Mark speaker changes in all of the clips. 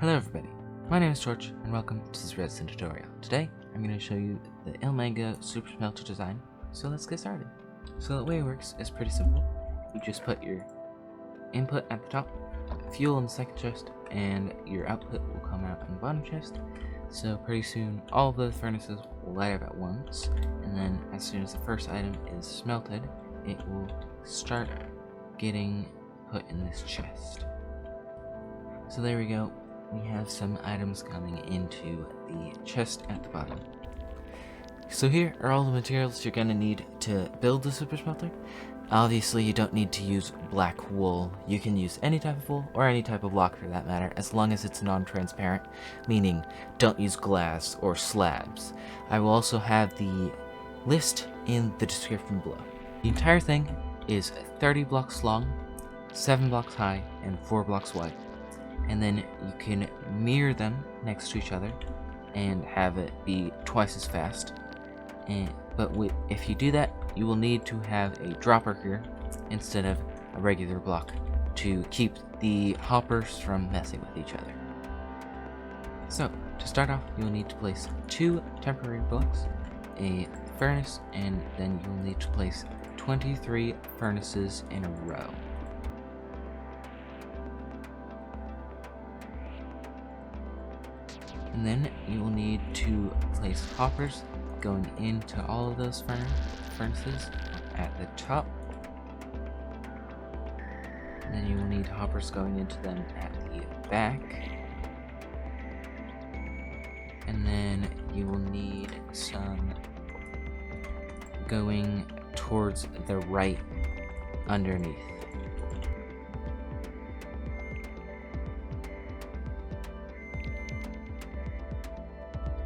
Speaker 1: Hello everybody, my name is George and welcome to this Redstone tutorial. Today I'm going to show you the Ilmango Super Smelter design, so let's get started. So the way it works is pretty simple. You just put your input at the top, fuel in the second chest, and your output will come out in the bottom chest. So pretty soon all of those furnaces will light up at once, and then as soon as the first item is smelted, it will start getting put in this chest. So there we go. We have some items coming into the chest at the bottom. So here are all the materials you're going to need to build the Super Smelter. Obviously you don't need to use black wool. You can use any type of wool or any type of block for that matter, as long as it's non-transparent, meaning don't use glass or slabs. I will also have the list in the description below. The entire thing is 30 blocks long, 7 blocks high, and 4 blocks wide. And then you can mirror them next to each other and have it be twice as fast. But if you do that, you will need to have a dropper here instead of a regular block to keep the hoppers from messing with each other. So to start off, you'll need to place 2 temporary blocks, a furnace, and then you'll need to place 23 furnaces in a row. And then you will need to place hoppers going into all of those furnaces at the top. And then you will need hoppers going into them at the back. And then you will need some going towards the right underneath.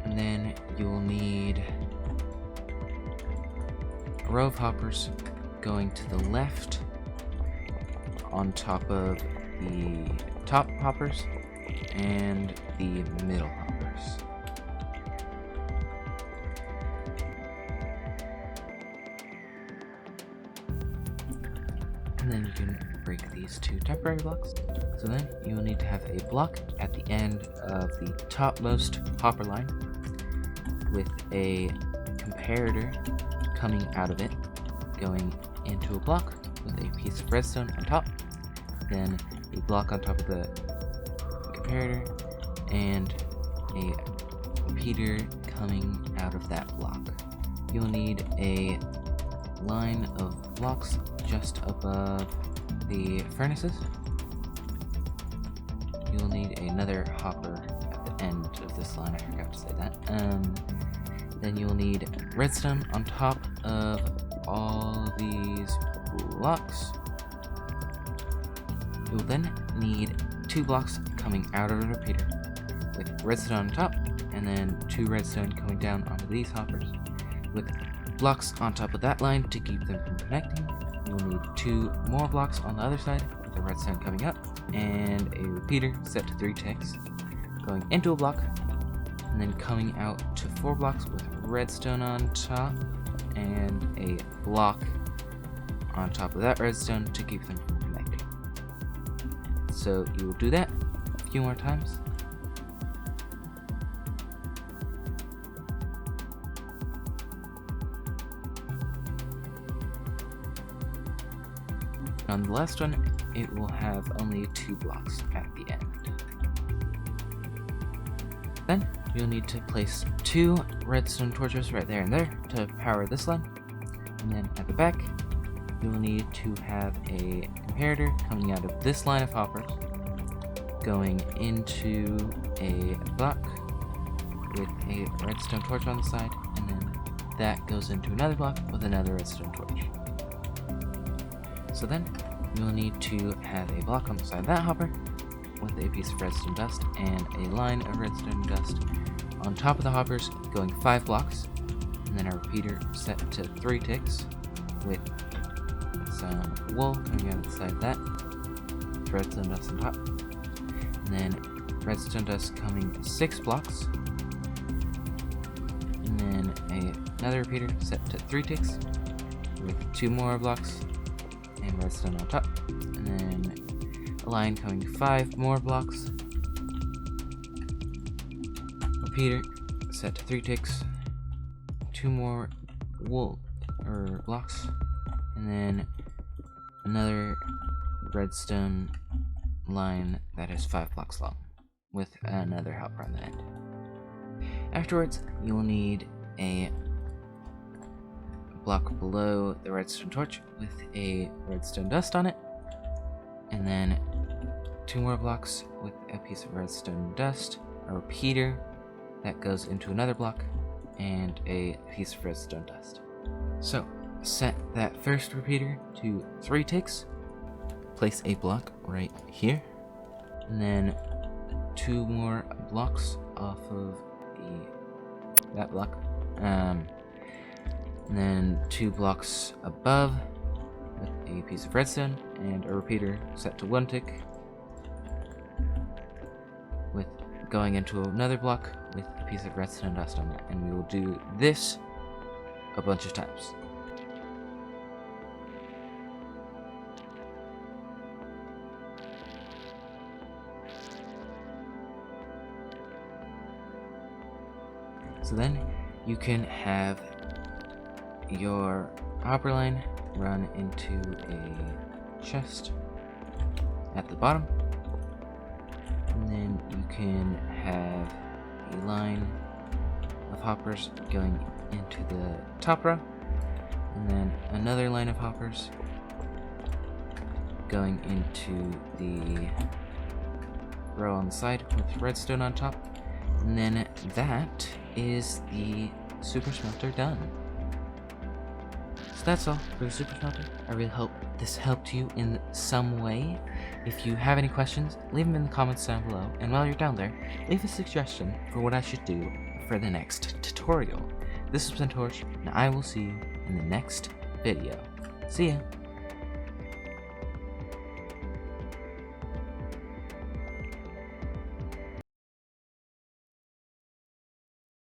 Speaker 1: And then you will need a row of hoppers going to the left on top of the top hoppers and the middle hoppers. And then you can break these 2 temporary blocks. So then you will need to have a block at the end of the topmost hopper line with a comparator coming out of it, going into a block with a piece of redstone on top, then a block on top of the comparator, and a repeater coming out of that block. You'll need a line of blocks just above the furnaces. You'll need another hopper at the end of this line, I forgot to say that. Then you'll need redstone on top of all these blocks. You'll then need 2 blocks coming out of the repeater with redstone on top, and then 2 redstone coming down onto these hoppers with blocks on top of that line to keep them from connecting. You'll need 2 more blocks on the other side with the redstone coming up, and a repeater set to 3 ticks going into a block, and then coming out to 4 blocks with redstone on top and a block on top of that redstone to keep them from connecting. So you will do that a few more times. On the last one, it will have only 2 blocks at the end. Then you'll need to place 2 redstone torches right there and there to power this line. And then at the back, you'll need to have a comparator coming out of this line of hoppers, going into a block with a redstone torch on the side, and then that goes into another block with another redstone torch. So then you'll need to have a block on the side of that hopper with a piece of redstone dust and a line of redstone dust on top of the hoppers going 5 blocks, and then a repeater set to 3 ticks with some wool coming out of the side of that, with redstone dust on top, and then redstone dust coming 6 blocks, and then another repeater set to 3 ticks with 2 more blocks and redstone on top, and then a line coming 5 more blocks, repeater set to 3 ticks, 2 more wool or blocks, and then another redstone line that is 5 blocks long with another helper on the end. Afterwards, you will need a block below the redstone torch with a redstone dust on it, and then 2 more blocks with a piece of redstone dust, a repeater that goes into another block, and a piece of redstone dust. So set that first repeater to 3 ticks, place a block right here, and then 2 more blocks off of that block, and then 2 blocks above with a piece of redstone, and a repeater set to 1 tick with going into another block with a piece of redstone dust on it, and we will do this a bunch of times. So then you can have your hopper line run into a chest at the bottom, and then you can have a line of hoppers going into the top row, and then another line of hoppers going into the row on the side with redstone on top, and then that is the Super Smelter done. So that's all for the Super Smelter. I really hope this helped you in some way. If you have any questions, leave them in the comments down below, and while you're down there, leave a suggestion for what I should do for the next tutorial. This has been Torch, and I will see you in the next video. See ya!